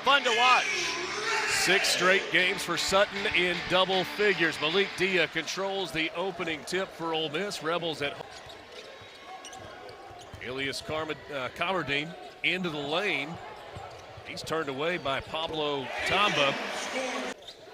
fun to watch. 6 straight games for Sutton in double figures. Malik Dia controls the opening tip for Ole Miss. Rebels at home. Elias Comardine into the lane. He's turned away by Pablo Tamba.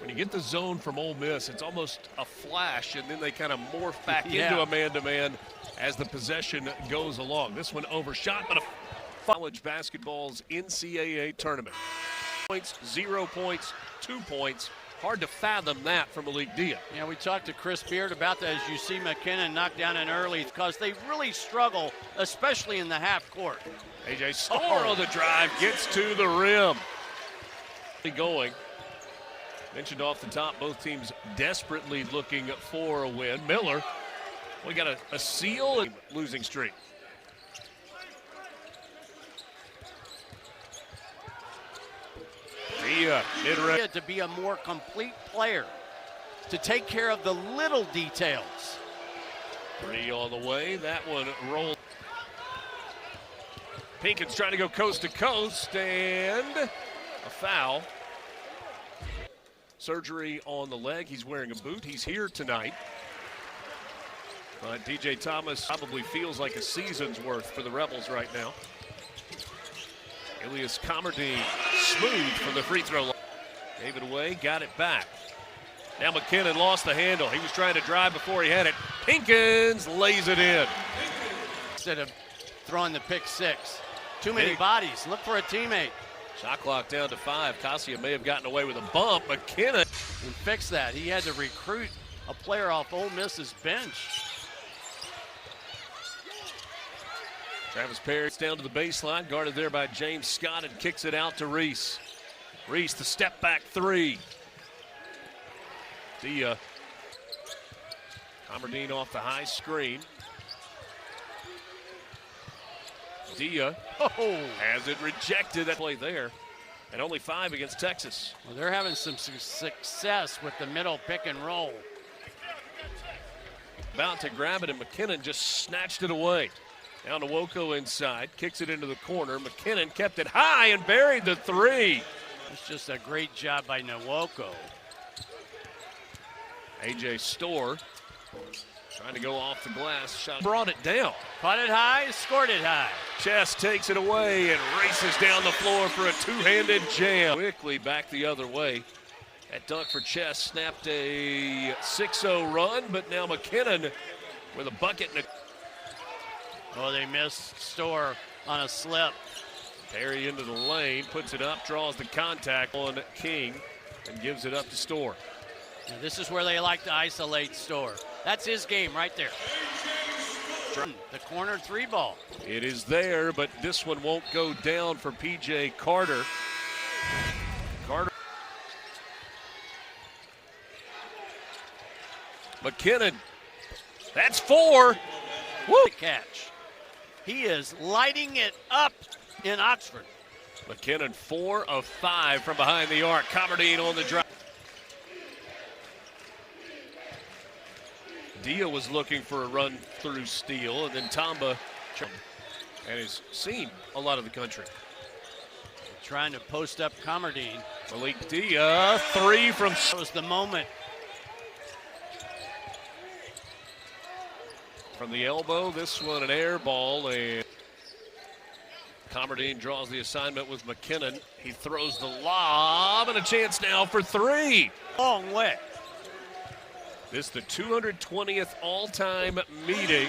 When you get the zone from Ole Miss, it's almost a flash, and then they kind of morph back into a man-to-man as the possession goes along. This one overshot, but a college basketball's NCAA tournament. Points, 0 points, 2 points. Hard to fathom that from Malik Dia. Yeah, we talked to Chris Beard about that as you see McKinnon knock down an early because they really struggle, especially in the half court. A.J. Storr on the drive, gets to the rim. Going. Mentioned off the top, both teams desperately looking for a win. Miller, we got a seal and losing streak. Dia, mid-range. To be a more complete player, to take care of the little details. 3 on the way, that one rolled. Pinkin's trying to go coast to coast, and a foul. Surgery on the leg. He's wearing a boot. He's here tonight. But DJ Thomas probably feels like a season's worth for the Rebels right now. Elias Comardine smooth from the free throw line. Gave it away, got it back. Now McKinnon lost the handle. He was trying to drive before he had it. Pinkins lays it in. Instead of throwing the pick 6. Too many bodies. Look for a teammate. Shot clock down to 5. Cassia may have gotten away with a bump. McKinnon. And fix that. He had to recruit a player off Ole Miss's bench. Travis Perry down to the baseline, guarded there by James Scott, and kicks it out to Reese. Reese, the step back 3. Dia. Comardine off the high screen. Dia has it rejected. That play there. And only 5 against Texas. Well, they're having some success with the middle pick and roll. About to grab it, and McKinnon just snatched it away. Now Nwoko inside, kicks it into the corner. McKinnon kept it high and buried the 3. It's just a great job by Nwoko. A.J. Storr trying to go off the glass. Shot brought it down. Caught it high, scored it high. Chess takes it away and races down the floor for a two-handed jam. Quickly back the other way. That dunk for Chess snapped a 6-0 run, but now McKinnon with a bucket and a... Oh, they missed Storr on a slip. Perry into the lane, puts it up, draws the contact on King, and gives it up to Storr. Now, this is where they like to isolate Storr. That's his game right there. The corner 3 ball. It is there, but this one won't go down for P.J. Carter. McKinnon, that's 4. Woo! Catch. He is lighting it up in Oxford. McKinnon 4 of 5 from behind the arc. Comardine on the drive. Dia was looking for a run through steal, and then Tamba and has seen a lot of the country. Trying to post up Comardine. Malik Dia, 3 from... That was the moment. From the elbow, this one an air ball, and Comardine draws the assignment with McKinnon. He throws the lob, and a chance now for 3. Long way. This the 220th all-time meeting.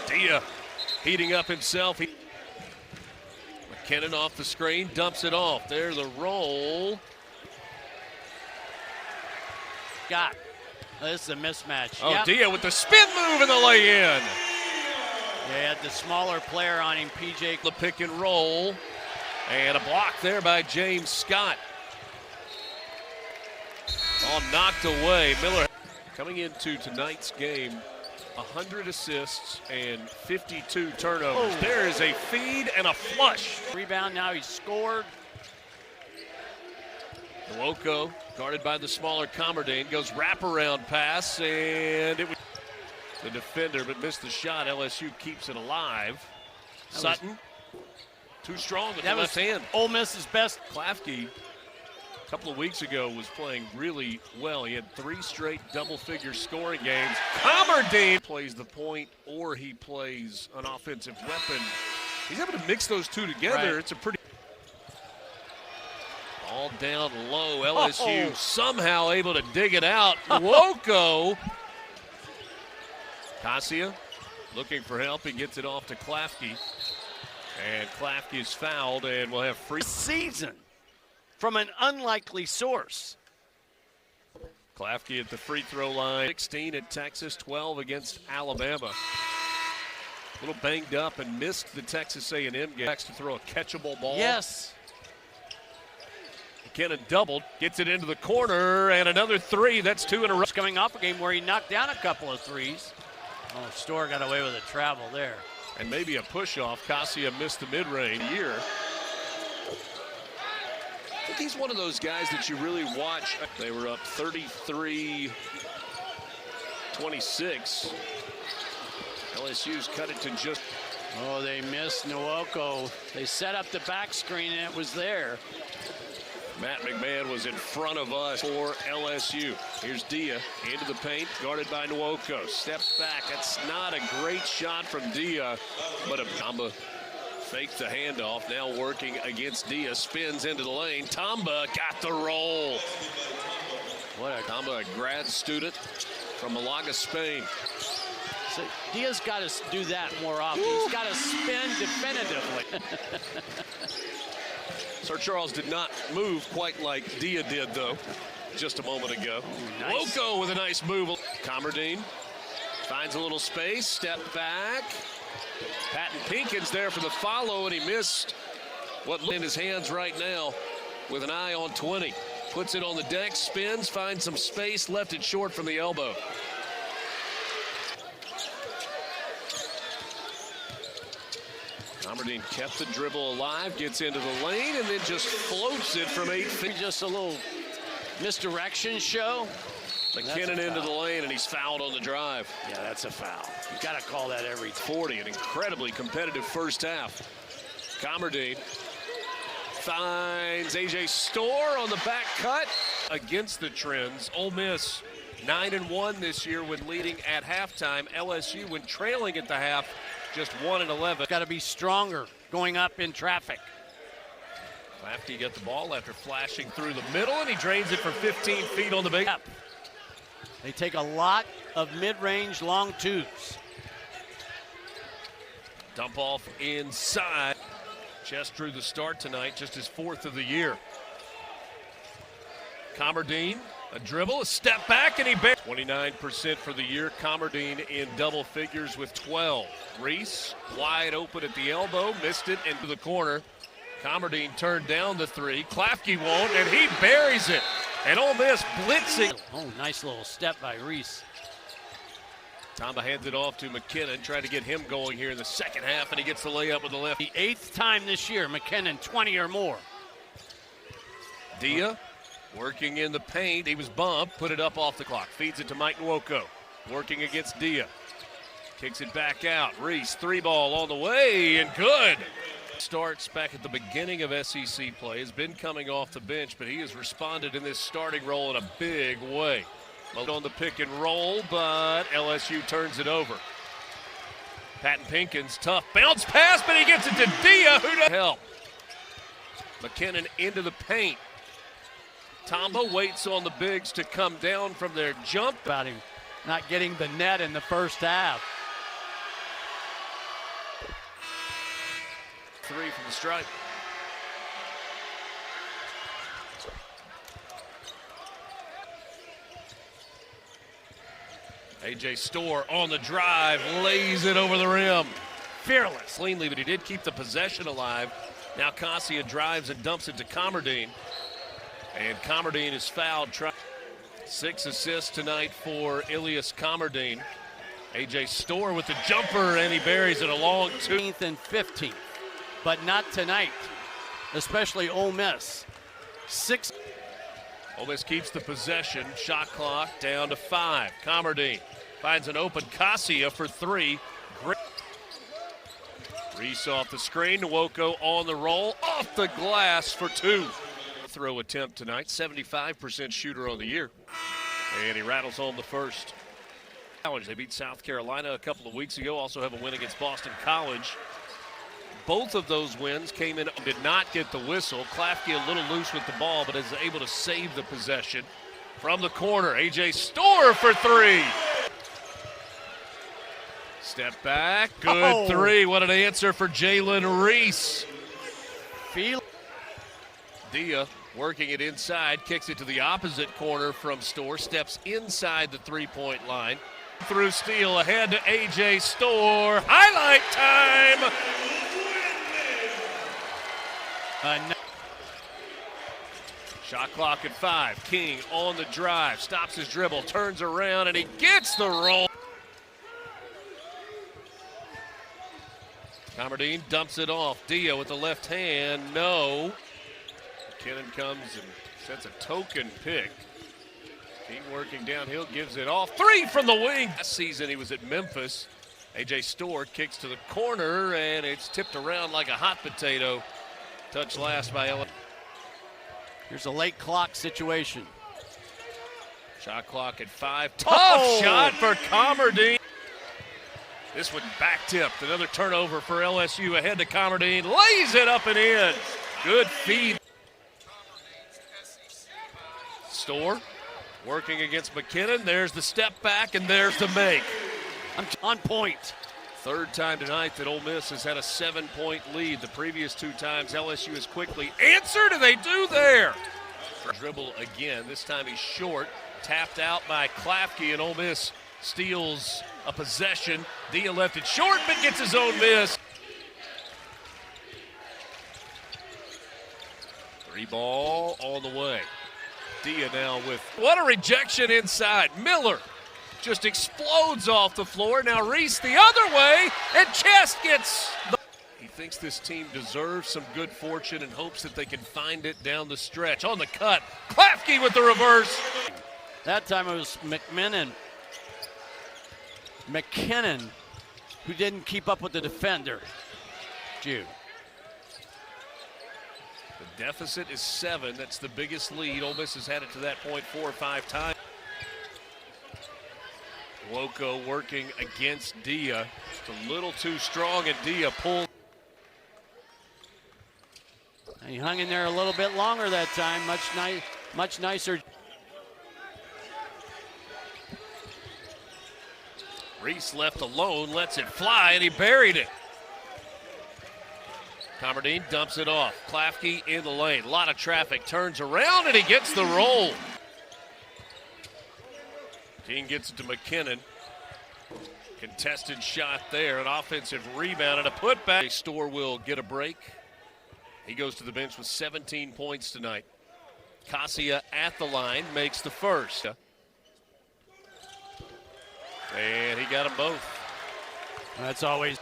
Dia heating up himself. McKinnon off the screen, dumps it off. There the roll. Got. This is a mismatch. Oh, yep. Dia with the spin move and the lay-in. They had the smaller player on him, PJ. The pick and roll. And a block there by James Scott. All knocked away. Miller coming into tonight's game, 100 assists and 52 turnovers. Oh. There is a feed and a flush. Rebound, now he's scored. Nwoko, guarded by the smaller Comardine, goes wraparound pass, and it was the defender, but missed the shot. LSU keeps it alive. Sutton Too strong with That the left hand. Ole Miss's best. Klafke, a couple of weeks ago, was playing really well. He had 3 straight double-figure scoring games. Comardine plays the point or he plays an offensive weapon. He's able to mix those two together. Right. It's a pretty... All down low. LSU somehow able to dig it out. Nwoko. Cassia looking for help. He gets it off to Klafke. And Klafke is fouled and will have free Season from an unlikely source. Klafke at the free throw line. 16 at Texas, 12 against Alabama. A little banged up and missed the Texas A&M game. Next to throw a catchable ball. Yes. McKinnon doubled, gets it into the corner, and another 3. That's 2 in a row. Coming off a game where he knocked down a couple of threes. Oh, Storr got away with a travel there. And maybe a push-off. Cassia missed the mid-range year. I think he's one of those guys that you really watch. They were up 33-26. LSU's cut it to just... Oh, they missed Nwoko. They set up the back screen and it was there. Matt McMahon was in front of us for LSU. Here's Dia into the paint, guarded by Nwoko. Steps back. That's not a great shot from Dia, but Tamba faked the handoff. Now working against Dia. Spins into the lane. Tamba got the roll. Tamba, a grad student from Malaga, Spain. So Dia's got to do that more often. He's got to spin definitively. Sir Charles did not move quite like Dia did, though, just a moment ago. Ooh, nice. Nwoko with a nice move. Comardine finds a little space, step back. Patton Pinkins there for the follow, and he missed what in his hands right now with an eye on 20. Puts it on the deck, spins, finds some space, left it short from the elbow. Comardine kept the dribble alive, gets into the lane, and then just floats it from 8 feet. Just a little misdirection show. McKinnon into the lane, and he's fouled on the drive. Yeah, that's a foul. You got to call that every 40, an incredibly competitive first half. Comardine finds A.J. Storr on the back cut. Against the trends, Ole Miss 9-1 this year when leading at halftime. LSU when trailing at the half, just 1-11. Got to be stronger going up in traffic. Klafke got the ball after flashing through the middle, and he drains it for 15 feet on the big. They take a lot of mid-range long twos. Dump off inside. Chest drew the start tonight, just his 4th of the year. Comardine, a dribble, a step back, and he 29% for the year. Comardine in double figures with 12. Reese wide open at the elbow, missed it into the corner. Comardine turned down the 3. Klafke won't, and he buries it. And Ole Miss blitzing. Oh, nice little step by Reese. Tamba hands it off to McKinnon, trying to get him going here in the second half, and he gets the layup with the left. The 8th time this year, McKinnon 20 or more. Dia working in the paint. He was bumped, put it up off the clock. Feeds it to Mike Nwoko, working against Dia. Kicks it back out. Reese, 3-ball on the way, and good. Starts back at the beginning of SEC play. Has been coming off the bench, but he has responded in this starting role in a big way. On the pick and roll, but LSU turns it over. Patton Pinkins, tough bounce pass, but he gets it to Dia, who does help. McKinnon into the paint. Tamba waits on the bigs to come down from their jump. About him not getting the net in the first half. 3 from the stripe. A.J. Storr on the drive, lays it over the rim. Fearless. Cleanly, but he did keep the possession alive. Now Cassia drives and dumps it to Comardine. And Comardine is fouled. 6 assists tonight for Ilias Comardine. A.J. Storr with the jumper, and he buries it along 15th and 15th, but not tonight, especially Ole Miss. 6. Ole Miss keeps the possession. Shot clock down to 5. Comardine finds an open Cassia for 3. Great. Reese off the screen, Nwoko on the roll, off the glass for two. Throw attempt tonight, 75% shooter on the year. And he rattles home the first. They beat South Carolina a couple of weeks ago, also have a win against Boston College. Both of those wins came in, did not get the whistle. Klafke a little loose with the ball, but is able to save the possession. From the corner, A.J. Storr for three. Step back, good three. What an answer for Jalen Reese. Dia working it inside, kicks it to the opposite corner from Storr, steps inside the three-point line. Through steal ahead to A.J. Storr. Highlight time! Shot clock at 5. King on the drive, stops his dribble, turns around, and he gets the roll. Comardine dumps it off. Dia with the left hand, no. McKinnon comes and sets a token pick. King working downhill, gives it off. Three from the wing. Last season he was at Memphis. A.J. Storr kicks to the corner, and it's tipped around like a hot potato. Touch last by LSU. Here's a late clock situation. Shot clock at 5. Tough shot for Comardine. This one back tipped. Another turnover for LSU ahead to Comardine. Lays it up and in. Good feed. Storr working against McKinnon. There's the step back, and there's the make. I'm on point. Third time tonight that Ole Miss has had a 7-point lead. The previous two times LSU has quickly answered, and they do there. Dribble again. This time he's short. Tapped out by Klafke, and Ole Miss steals a possession. Dia left it short, but gets his own miss. Three ball on the way. Dia now with, what a rejection inside. Miller just explodes off the floor. Now Reese the other way, and Chest gets the... He thinks this team deserves some good fortune and hopes that they can find it down the stretch. On the cut, Klafke with the reverse. That time it was McKinnon who didn't keep up with the defender. Jude. The deficit is 7. That's the biggest lead. Ole Miss has had it to that point 4 or 5 times. Nwoko working against Dia. It's a little too strong, and Dia pulls. He hung in there a little bit longer that time. Much nicer. Reese left alone, lets it fly, and he buried it. Comardine dumps it off. Klafke in the lane. A lot of traffic. Turns around, and he gets the roll. King gets it to McKinnon. Contested shot there. An offensive rebound and a putback. Storr will get a break. He goes to the bench with 17 points tonight. Cassia at the line makes the first. And he got them both. That's always.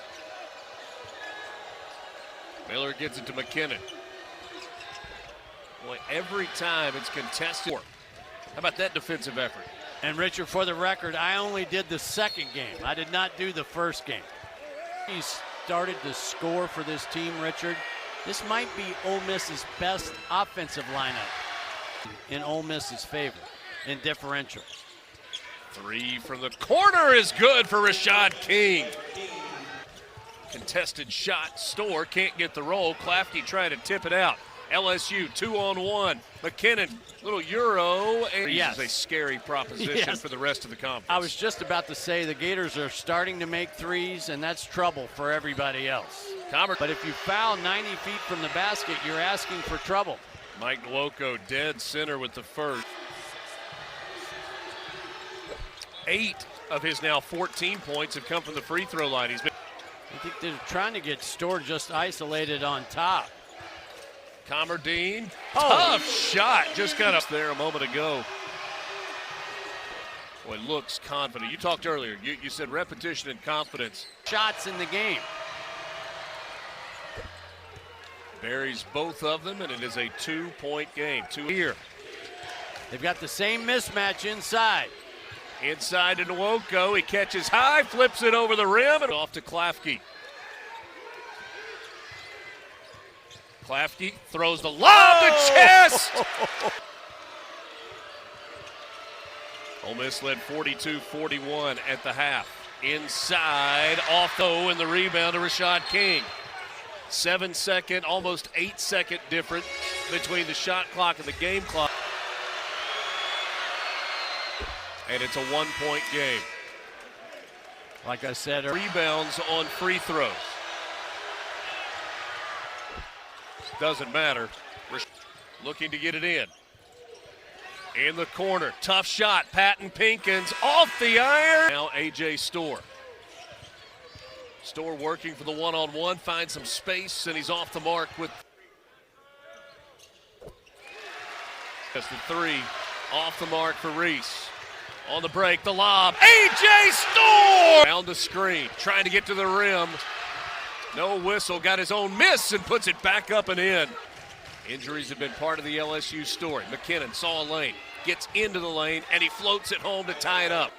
Miller gets it to McKinnon. Boy, every time it's contested. How about that defensive effort? And Richard, for the record, I only did the second game. I did not do the first game. He started to score for this team, Richard. This might be Ole Miss's best offensive lineup in Ole Miss's favor in differential. Three from the corner is good for Rashad King. Contested shot. Storr can't get the roll. Klafke trying to tip it out. LSU 2-on-1. McKinnon, little Euro, and yes. This is a scary proposition yes. for the rest of the conference. I was just about to say the Gators are starting to make threes, and that's trouble for everybody else. But if you foul 90 feet from the basket, you're asking for trouble. Mike Nwoko dead center with the first. 8 of his now 14 points have come from the free throw line. I think they're trying to get Storr just isolated on top. Comardine, tough shot, just got up there a moment ago. Boy, looks confident. You talked earlier, you said repetition and confidence. Shots in the game. Buries both of them, and it is a 2-point game. 2 here. They've got the same mismatch inside. Inside to Nwoko, he catches high, flips it over the rim, and off to Klafke. Klafke throws the lob to chest. Ole Miss led 42-41 at the half. Inside, off though, and the rebound to Rashad King. 7-second, almost 8-second difference between the shot clock and the game clock. And it's a 1-point game. Like I said, Rebounds on free throws. Doesn't matter. Looking to get it in. In the corner, tough shot. Patton Pinkins off the iron. Now A.J. Storr. Storr working for the one-on-one, finds some space, and he's off the mark with. That's the three, off the mark for Reese. On the break, the lob. A.J. Storr! Down the screen, trying to get to the rim. No whistle, got his own miss and puts it back up and in. Injuries have been part of the LSU story. McKinnon saw a lane, gets into the lane, and he floats it home to tie it up.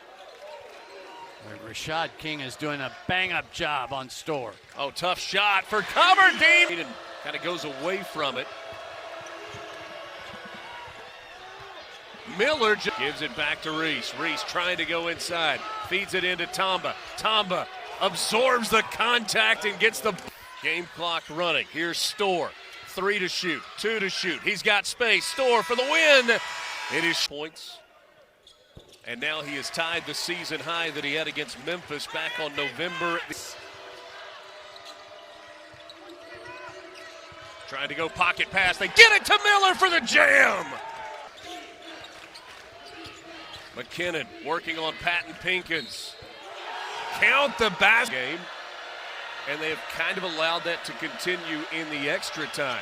Rashad King is doing a bang-up job on Storr. Oh, tough shot for Coverdine. And kind of goes away from it. Miller gives it back to Reese. Reese trying to go inside, feeds it into Tamba. Tamba absorbs the contact and gets the game clock running. Here's Storr. 3 to shoot, 2 to shoot. He's got space. Storr for the win. It is points. And now he has tied the season high that he had against Memphis back on November. Trying to go pocket pass. They get it to Miller for the jam. McKinnon working on Patton Pinkins. Count the basket game. And they have kind of allowed that to continue in the extra time.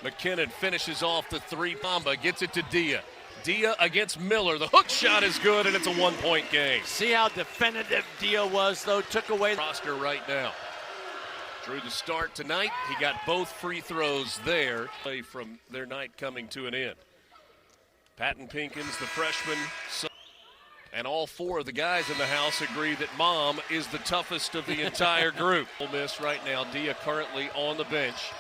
McKinnon finishes off the three. Bamba gets it to Dia. Dia against Miller. The hook shot is good, and it's a 1-point game. See how definitive Dia was, though? Took away the roster right now. Drew the start tonight. He got both free throws there. Play from their night coming to an end. Patton Pinkins, the freshman. And all 4 of the guys in the house agree that Mom is the toughest of the entire group. Ole Miss right now, Dia currently on the bench.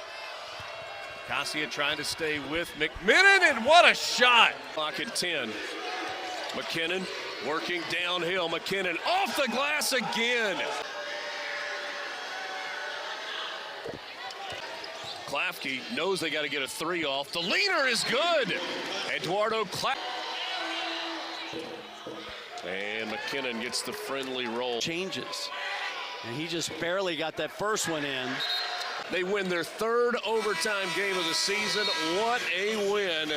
Cassia trying to stay with McKinnon, and what a shot! Clock at 10. McKinnon working downhill. McKinnon off the glass again. Klafke knows they got to get a 3 off. The leaner is good. Eduardo Klafke. And McKinnon gets the friendly roll. Changes. And he just barely got that first one in. They win their 3rd overtime game of the season. What a win